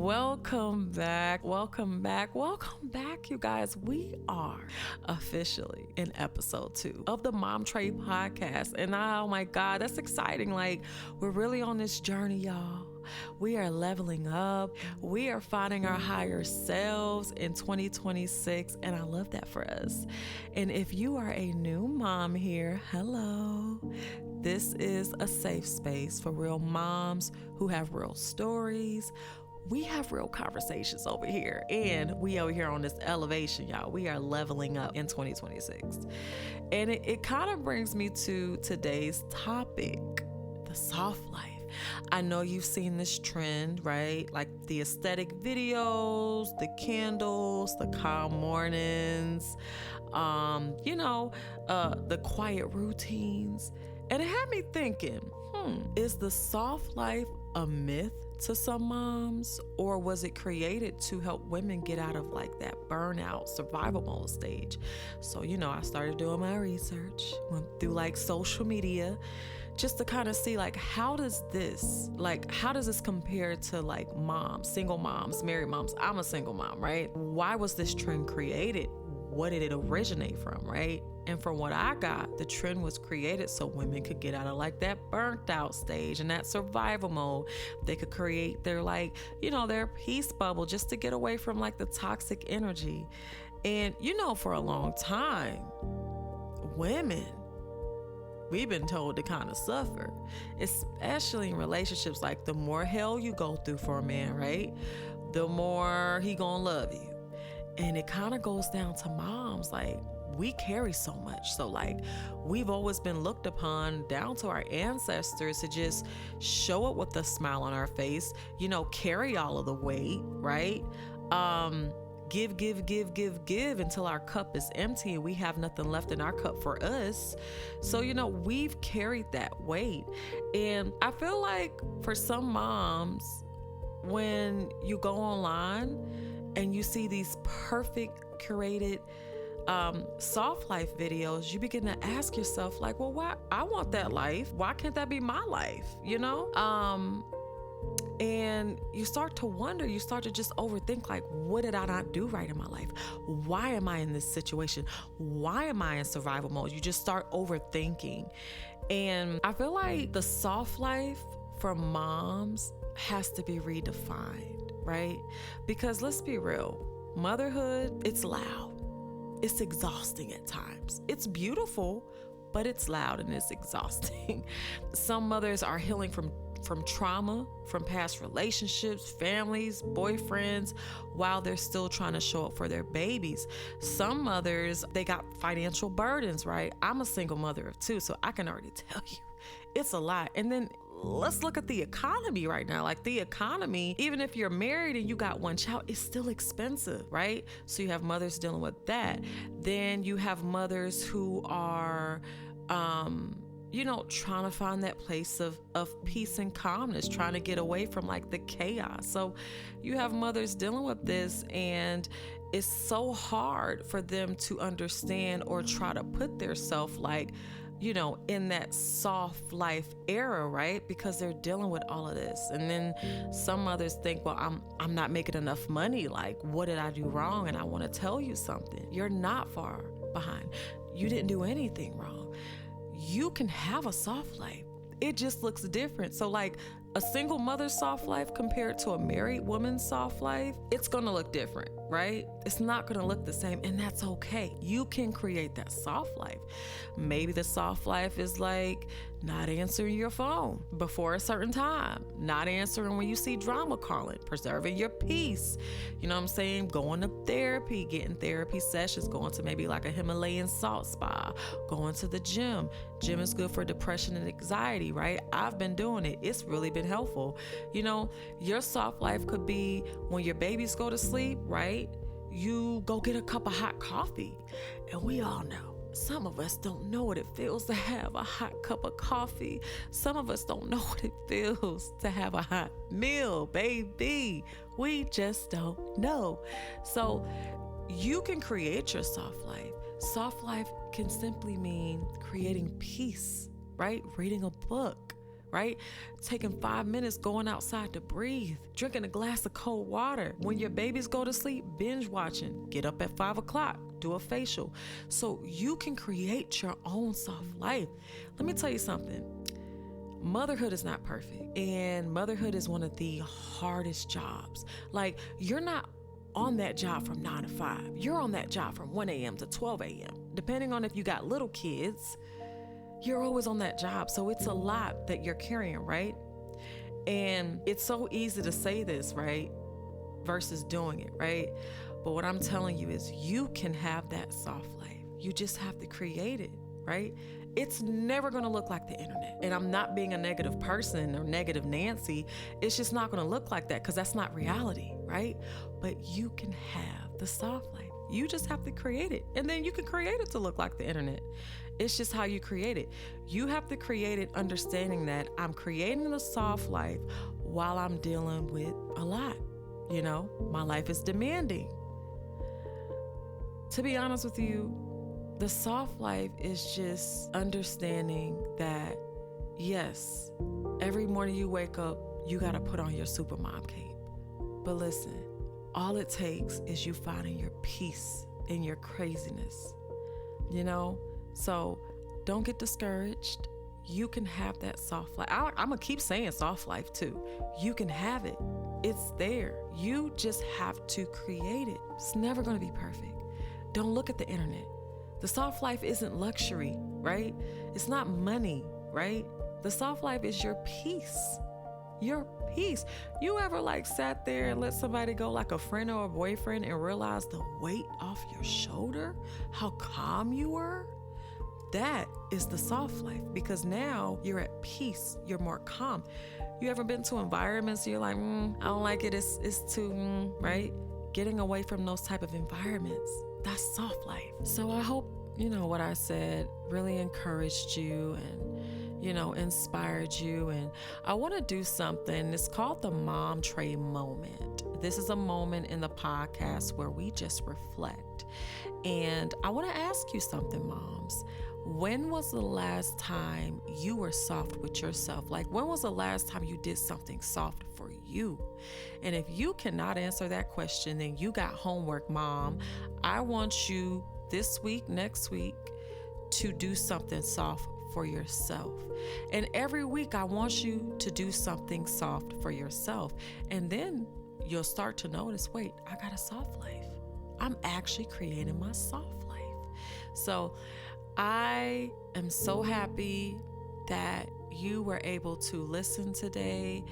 Welcome back, you guys. We are officially in episode 2 of the Momtréa Podcast. And oh my God, that's exciting. Like, we're really on this journey, y'all. We are leveling up. We are finding our higher selves in 2026. And I love that for us. And if you are a new mom here, hello. This is a safe space for real moms who have real stories. We have real conversations over here, and we over here on this elevation, y'all. We are leveling up in 2026. And it kind of brings me to today's topic, the soft life. I know you've seen this trend, right? Like the aesthetic videos, the candles, the calm mornings, the quiet routines. And it had me thinking, is the soft life a myth to some moms, or was it created to help women get out of like that burnout survival mode stage? So, I started doing my research, went through like social media just to kind of see like, how does this compare to like moms, single moms, married moms? I'm a single mom, right? Why was this trend created? What did it originate from, right? And from what I got, the trend was created so women could get out of like that burnt out stage and that survival mode. They could create their their peace bubble just to get away from like the toxic energy. And for a long time, women, we've been told to kind of suffer, especially in relationships. Like the more hell you go through for a man, right? The more he gonna love you. And it kind of goes down to moms, like we carry so much. So like we've always been looked upon down to our ancestors to just show up with a smile on our face, carry all of the weight, right? Give until our cup is empty and we have nothing left in our cup for us. So, we've carried that weight. And I feel like for some moms, when you go online and you see these perfect curated soft life videos, you begin to ask yourself like, well, why I want that life? Why can't that be my life? And you start to wonder, you start to just overthink, like, what did I not do right in my life? Why am I in this situation? Why am I in survival mode? You just start overthinking. And I feel like the soft life for moms has to be redefined, right? Because let's be real, motherhood, it's loud. It's exhausting at times. It's beautiful, but it's loud and it's exhausting. Some mothers are healing from trauma, from past relationships, families, boyfriends, while they're still trying to show up for their babies. Some mothers, they got financial burdens, right? I'm a single mother of 2, so I can already tell you, it's a lot. And then let's look at the economy right now. Like the economy, even if you're married and you got one child, it's still expensive, right? So you have mothers dealing with that. Then you have mothers who are, trying to find that place of peace and calmness, trying to get away from like the chaos. So you have mothers dealing with this, and it's so hard for them to understand or try to put themselves like, in that soft life era, right? Because they're dealing with all of this. And then some mothers think, well, I'm not making enough money. Like, what did I do wrong? And I want to tell you something. You're not far behind. You didn't do anything wrong. You can have a soft life. It just looks different. So like a single mother's soft life compared to a married woman's soft life, it's going to look different, right? It's not going to look the same, and that's okay. You can create that soft life. Maybe the soft life is like not answering your phone before a certain time, not answering when you see drama calling, preserving your peace. You know what I'm saying? Going to therapy, getting therapy sessions, going to maybe like a Himalayan salt spa, going to the gym. Gym is good for depression and anxiety, right? I've been doing it. It's really been helpful. Your soft life could be when your babies go to sleep, right? You go get a cup of hot coffee. And we all know, some of us don't know what it feels to have a hot cup of coffee. Some of us don't know what it feels to have a hot meal, baby. We just don't know. So you can create your soft life. Soft life can simply mean creating peace, right? Reading a book, right? Taking 5 minutes going outside to breathe, drinking a glass of cold water. When your babies go to sleep, binge watching, get up at 5 o'clock, do a facial. So you can create your own soft life. Let me tell you something. Motherhood is not perfect, and motherhood is one of the hardest jobs. Like, you're not on that job from 9 to 5. You're on that job from 1 a.m. to 12 a.m. Depending on if you got little kids, you're always on that job. So it's a lot that you're carrying, right? And it's so easy to say this, right? Versus doing it, right? But what I'm telling you is you can have that soft life. You just have to create it, right? It's never going to look like the internet. And I'm not being a negative person or negative Nancy. It's just not going to look like that because that's not reality, right? But you can have the soft life. You just have to create it. And then you can create it to look like the internet. It's just how you create it. You have to create it understanding that I'm creating the soft life while I'm dealing with a lot. You know, my life is demanding. To be honest with you, the soft life is just understanding that, yes, every morning you wake up, you got to put on your supermom cape. But listen, all it takes is you finding your peace in your craziness, you know? So don't get discouraged. You can have that soft life. I'm going to keep saying soft life too. You can have it. It's there. You just have to create it. It's never going to be perfect. Don't look at the internet. The soft life isn't luxury, right? It's not money, right? The soft life is your peace. Your peace. You ever sat there and let somebody go, like a friend or a boyfriend, and realize the weight off your shoulder? How calm you were? That is the soft life, because now you're at peace. You're more calm. You ever been to environments you're like, I don't like it. It's too, right? Getting away from those type of environments. That's soft life. So I hope, what I said really encouraged you and, inspired you. And I want to do something. It's called the Momtréa moment. This is a moment in the podcast where we just reflect. And I want to ask you something, moms. When was the last time you were soft with yourself? When was the last time you did something soft for you? And if you cannot answer that question, then you got homework, mom. I want you this week, next week, to do something soft for yourself. And every week, I want you to do something soft for yourself. And then you'll start to notice, wait, I got a soft life. I'm actually creating my soft life. So I am so happy that you were able to listen today.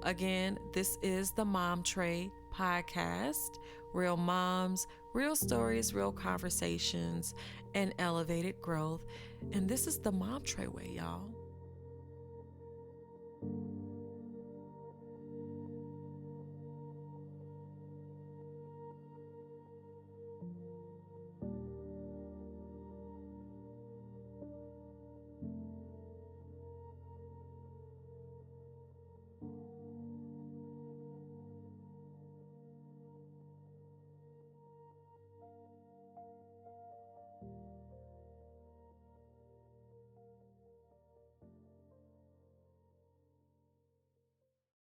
Again, this is the Momtréa Podcast. Real moms, real stories, real conversations, and elevated growth. And this is the Momtréa way, y'all.